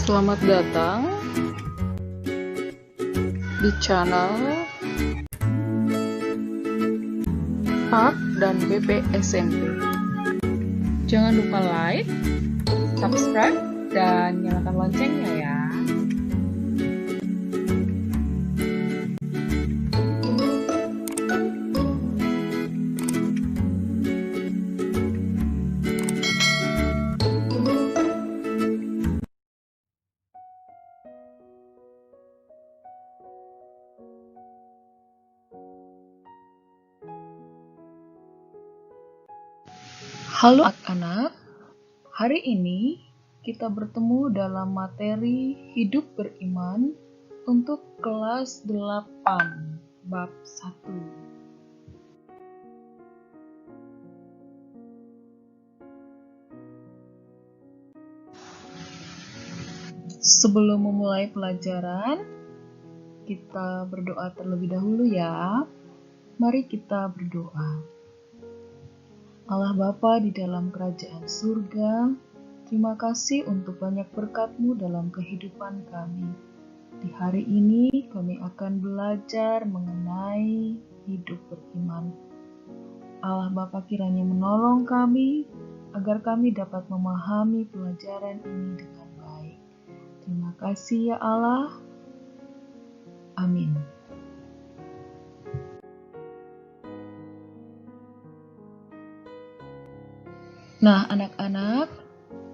Selamat datang di channel Pak dan BP SMP. Jangan lupa like, subscribe, dan nyalakan loncengnya ya. Halo anak-anak, hari ini kita bertemu dalam materi hidup beriman untuk kelas 8 bab 1. Sebelum memulai pelajaran, kita berdoa terlebih dahulu ya. Mari kita berdoa. Allah Bapa di dalam kerajaan surga, terima kasih untuk banyak berkat-Mu dalam kehidupan kami. Di hari ini kami akan belajar mengenai hidup beriman. Allah Bapa kiranya menolong kami agar kami dapat memahami pelajaran ini dengan baik. Terima kasih ya Allah. Amin. Nah, anak-anak,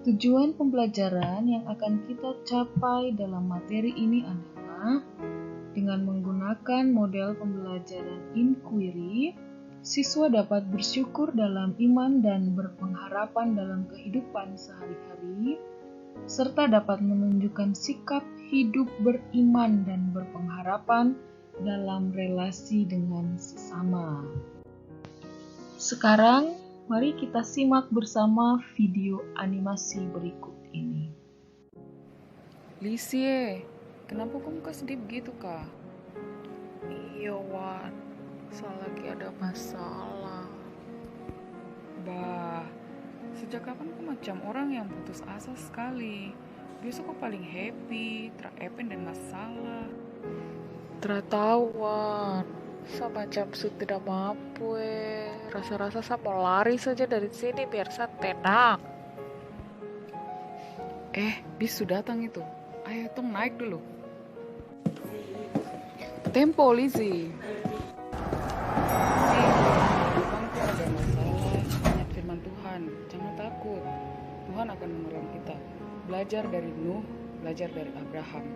tujuan pembelajaran yang akan kita capai dalam materi ini adalah dengan menggunakan model pembelajaran inquiry, siswa dapat bersyukur dalam iman dan berpengharapan dalam kehidupan sehari-hari, serta dapat menunjukkan sikap hidup beriman dan berpengharapan dalam relasi dengan sesama. Sekarang, mari kita simak bersama video animasi berikut ini. Lisie, kenapa kamu muka sedih begitu, Kak? Iya, Wan. Saya lagi ada masalah. Bah, sejak kapan kau macam orang yang putus asa sekali? Biasa kau paling happy, terapen dan masalah. Tahu, Wan. Saya macam tidak mampu, Rasa-rasa saya mau lari saja dari sini biar saya tenang. Bis sudah datang itu. Ayo tong naik dulu. Tempo, Lizzie. Memang itu ada masalah, ingat firman Tuhan. Jangan takut. Tuhan akan menolong kita. Belajar dari Nuh, belajar dari Abraham.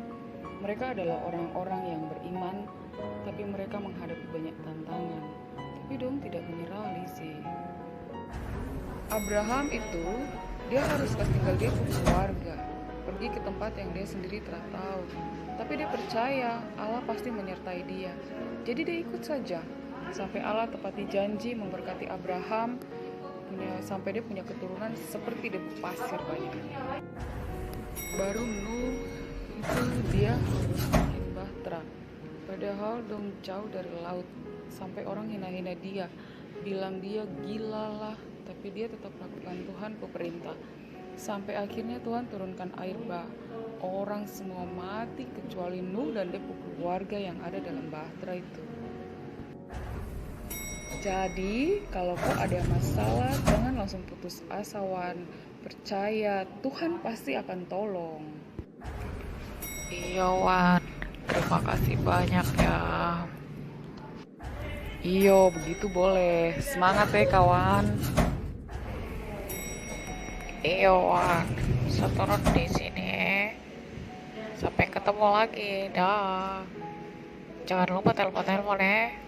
Mereka adalah orang-orang yang beriman, tapi mereka menghadapi banyak tantangan. Tapi dong tidak menyerah, Lizzie. Abraham itu, dia harus tinggal dia punya keluarga, pergi ke tempat yang dia sendiri tidak tahu. Tapi dia percaya Allah pasti menyertai dia. Jadi dia ikut saja sampai Allah tepati janji memberkati Abraham sampai dia punya keturunan seperti debu pasir banyak. Baru Nuh itu dia harus bikin bahtera. Padahal dong jauh dari laut, sampai orang hina-hina dia, bilang dia gila lah, tapi dia tetap lakukan Tuhan perintah. Sampai akhirnya Tuhan turunkan air bah. Orang semua mati kecuali Nuh dan dia keluarga yang ada dalam bahtera itu. Jadi, kalau kau ada masalah, jangan langsung putus asa, Wan. Percaya, Tuhan pasti akan tolong. Iya, Wan. Terima kasih banyak ya. Iyo, begitu boleh. Semangat ya, kawan. Iyo, Wan. Saya turun di sini. Sampai ketemu lagi. Dah. Jangan lupa telepon-telepon ya.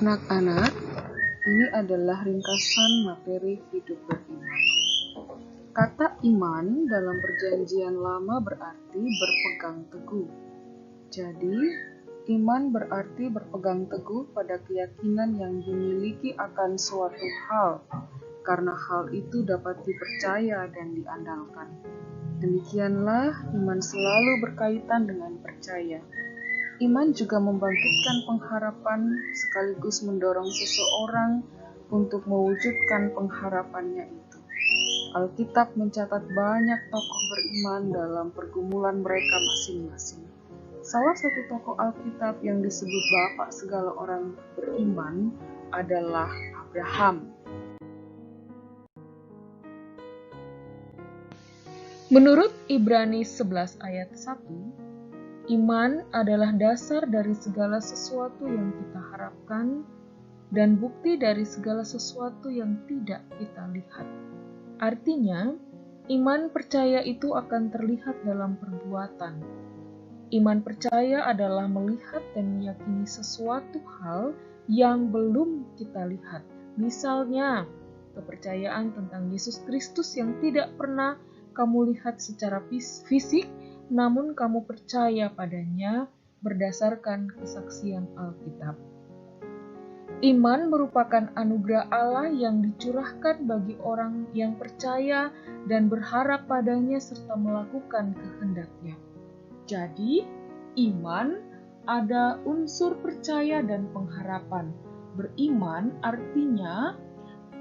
Anak-anak, ini adalah ringkasan materi hidup beriman. Kata iman dalam perjanjian lama berarti berpegang teguh. Jadi, iman berarti berpegang teguh pada keyakinan yang dimiliki akan suatu hal, karena hal itu dapat dipercaya dan diandalkan. Demikianlah iman selalu berkaitan dengan percaya. Iman juga membangkitkan pengharapan sekaligus mendorong seseorang untuk mewujudkan pengharapannya itu. Alkitab mencatat banyak tokoh beriman dalam pergumulan mereka masing-masing. Salah satu tokoh Alkitab yang disebut bapak segala orang beriman adalah Abraham. Menurut Ibrani 11 ayat 1, iman adalah dasar dari segala sesuatu yang kita harapkan dan bukti dari segala sesuatu yang tidak kita lihat. Artinya, iman percaya itu akan terlihat dalam perbuatan. Iman percaya adalah melihat dan meyakini sesuatu hal yang belum kita lihat. Misalnya, kepercayaan tentang Yesus Kristus yang tidak pernah kamu lihat secara fisik, namun kamu percaya padanya berdasarkan kesaksian Alkitab. Iman merupakan anugerah Allah yang dicurahkan bagi orang yang percaya dan berharap padanya serta melakukan kehendak-Nya. Jadi, iman ada unsur percaya dan pengharapan. Beriman artinya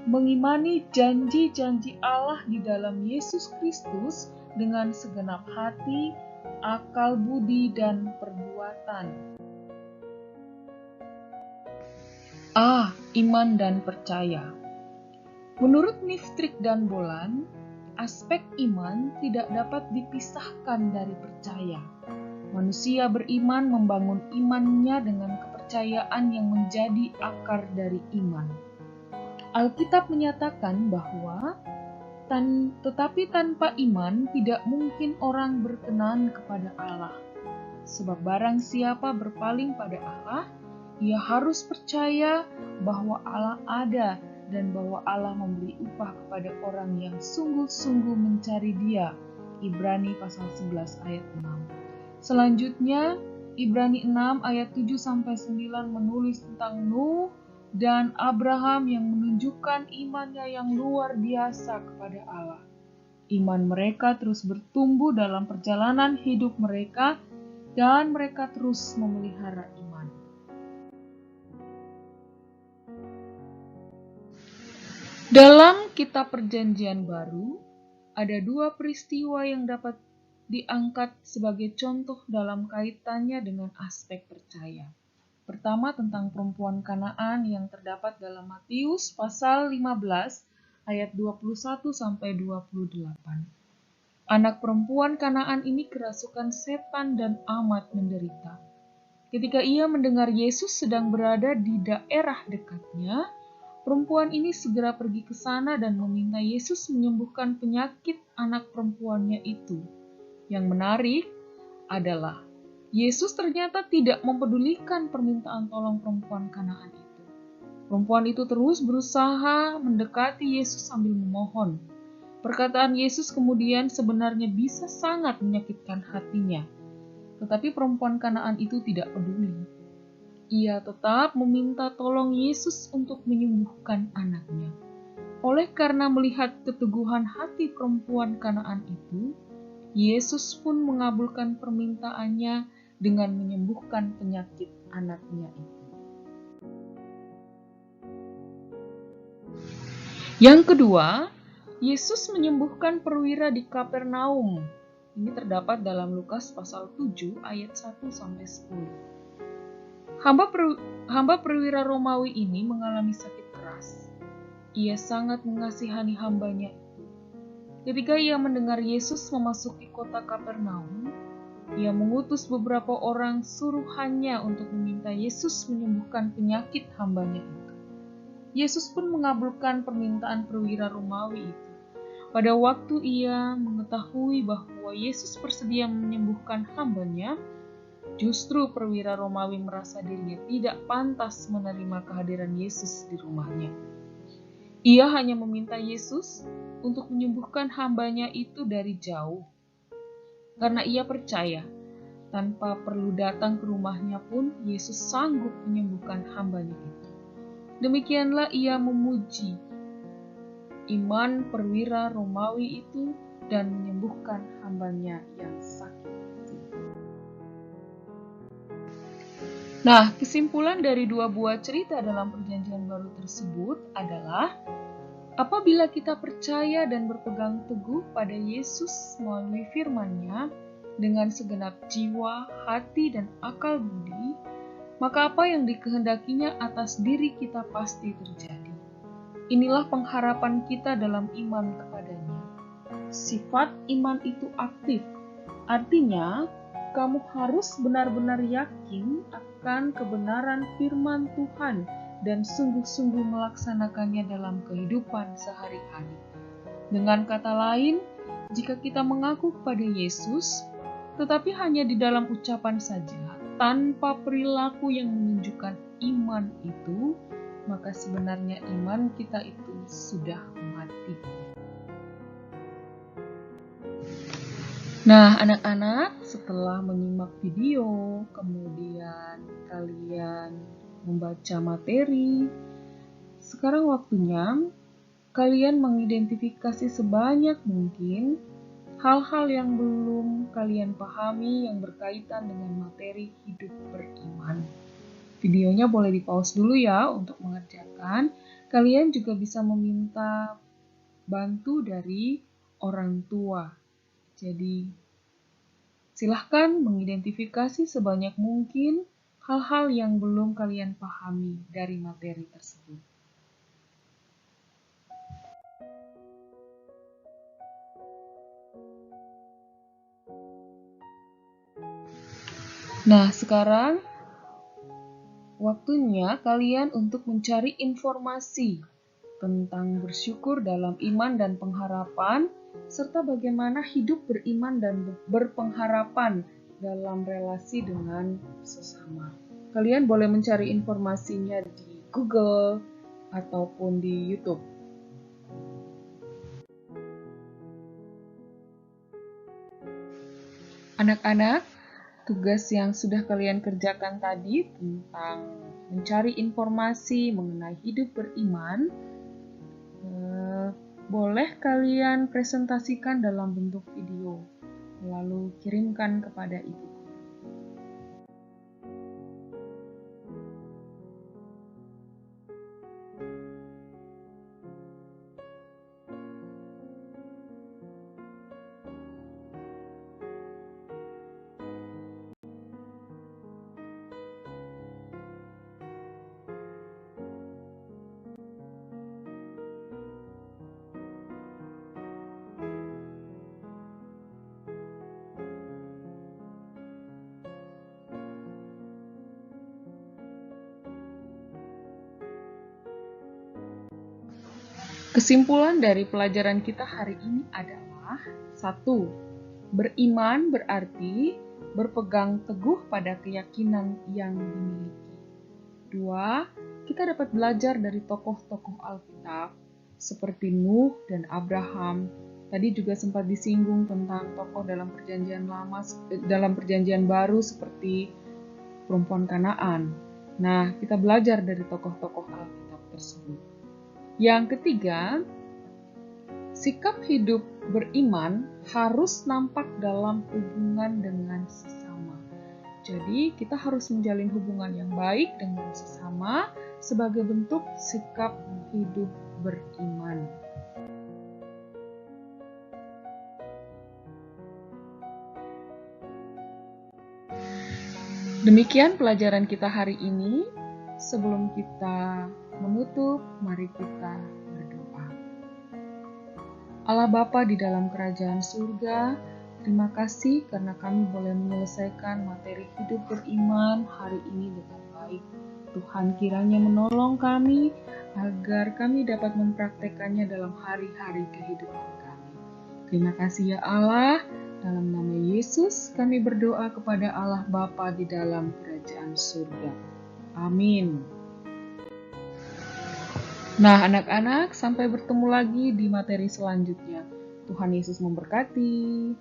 mengimani janji-janji Allah di dalam Yesus Kristus dengan segenap hati, akal budi, dan perbuatan. Iman dan percaya. Menurut Niftrik dan Bolan, aspek iman tidak dapat dipisahkan dari percaya. Manusia beriman membangun imannya dengan kepercayaan yang menjadi akar dari iman. Alkitab menyatakan bahwa tetapi tanpa iman tidak mungkin orang berkenan kepada Allah. Sebab barang siapa berpaling pada Allah, ia harus percaya bahwa Allah ada dan bahwa Allah memberi upah kepada orang yang sungguh-sungguh mencari Dia. Ibrani pasal 11 ayat 6. Selanjutnya, Ibrani 6 ayat 7-9 menulis tentang Nuh dan Abraham yang menunjukkan imannya yang luar biasa kepada Allah. Iman mereka terus bertumbuh dalam perjalanan hidup mereka dan mereka terus memelihara iman. Dalam Kitab Perjanjian Baru, ada dua peristiwa yang dapat diangkat sebagai contoh dalam kaitannya dengan aspek percaya. Pertama tentang perempuan Kanaan yang terdapat dalam Matius pasal 15 ayat 21-28. Anak perempuan Kanaan ini kerasukan setan dan amat menderita. Ketika ia mendengar Yesus sedang berada di daerah dekatnya, perempuan ini segera pergi ke sana dan meminta Yesus menyembuhkan penyakit anak perempuannya itu. Yang menarik adalah Yesus ternyata tidak mempedulikan permintaan tolong perempuan Kanaan itu. Perempuan itu terus berusaha mendekati Yesus sambil memohon. Perkataan Yesus kemudian sebenarnya bisa sangat menyakitkan hatinya. Tetapi perempuan Kanaan itu tidak peduli. Ia tetap meminta tolong Yesus untuk menyembuhkan anaknya. Oleh karena melihat keteguhan hati perempuan Kanaan itu, Yesus pun mengabulkan permintaannya dengan menyembuhkan penyakit anaknya itu. Yang kedua, Yesus menyembuhkan perwira di Kapernaum. Ini terdapat dalam Lukas pasal 7 ayat 1-10. Hamba perwira Romawi ini mengalami sakit keras. Ia sangat mengasihani hambanya itu. Ketika ia mendengar Yesus memasuki kota Kapernaum, ia mengutus beberapa orang suruhannya untuk meminta Yesus menyembuhkan penyakit hambanya itu. Yesus pun mengabulkan permintaan perwira Romawi itu. Pada waktu ia mengetahui bahwa Yesus bersedia menyembuhkan hambanya, justru perwira Romawi merasa dirinya tidak pantas menerima kehadiran Yesus di rumahnya. Ia hanya meminta Yesus untuk menyembuhkan hambanya itu dari jauh. Karena ia percaya, tanpa perlu datang ke rumahnya pun Yesus sanggup menyembuhkan hambanya itu. Demikianlah ia memuji iman perwira Romawi itu dan menyembuhkan hambanya yang sakit itu. Nah, kesimpulan dari dua buah cerita dalam Perjanjian Baru tersebut adalah apabila kita percaya dan berpegang teguh pada Yesus melalui firman-Nya dengan segenap jiwa, hati, dan akal budi, maka apa yang dikehendakinya atas diri kita pasti terjadi. Inilah pengharapan kita dalam iman kepadanya. Sifat iman itu aktif, artinya kamu harus benar-benar yakin akan kebenaran firman Tuhan dan sungguh-sungguh melaksanakannya dalam kehidupan sehari-hari. Dengan kata lain, jika kita mengaku kepada Yesus, tetapi hanya di dalam ucapan saja, tanpa perilaku yang menunjukkan iman itu, maka sebenarnya iman kita itu sudah mati. Nah, anak-anak, setelah menyimak video, kemudian kalian membaca materi, sekarang waktunya kalian mengidentifikasi sebanyak mungkin hal-hal yang belum kalian pahami yang berkaitan dengan materi hidup beriman. Videonya boleh di-pause dulu ya untuk mengerjakan. Kalian juga bisa meminta bantu dari orang tua. Jadi, silahkan mengidentifikasi sebanyak mungkin hal-hal yang belum kalian pahami dari materi tersebut. Nah, sekarang waktunya kalian untuk mencari informasi tentang bersyukur dalam iman dan pengharapan, serta bagaimana hidup beriman dan berpengharapan dalam relasi dengan sesama. Kalian boleh mencari informasinya di Google ataupun di YouTube. Anak-anak, tugas yang sudah kalian kerjakan tadi tentang mencari informasi mengenai hidup beriman, boleh kalian presentasikan dalam bentuk video, lalu kirimkan kepada ibu. Kesimpulan dari pelajaran kita hari ini adalah 1. Beriman berarti berpegang teguh pada keyakinan yang dimiliki. 2. Kita dapat belajar dari tokoh-tokoh Alkitab seperti Nuh dan Abraham. Tadi juga sempat disinggung tentang tokoh dalam Perjanjian Lama, dalam Perjanjian Baru seperti perempuan Kanaan. Nah, kita belajar dari tokoh-tokoh Alkitab tersebut. Yang ketiga, sikap hidup beriman harus nampak dalam hubungan dengan sesama. Jadi, kita harus menjalin hubungan yang baik dengan sesama sebagai bentuk sikap hidup beriman. Demikian pelajaran kita hari ini. Sebelum kita menutup, mari kita berdoa. Allah Bapa di dalam kerajaan surga, terima kasih karena kami boleh menyelesaikan materi hidup beriman hari ini dengan baik. Tuhan kiranya menolong kami agar kami dapat mempraktekannya dalam hari-hari kehidupan kami. Terima kasih ya Allah, dalam nama Yesus kami berdoa kepada Allah Bapa di dalam kerajaan surga. Amin. Nah, anak-anak, sampai bertemu lagi di materi selanjutnya. Tuhan Yesus memberkati.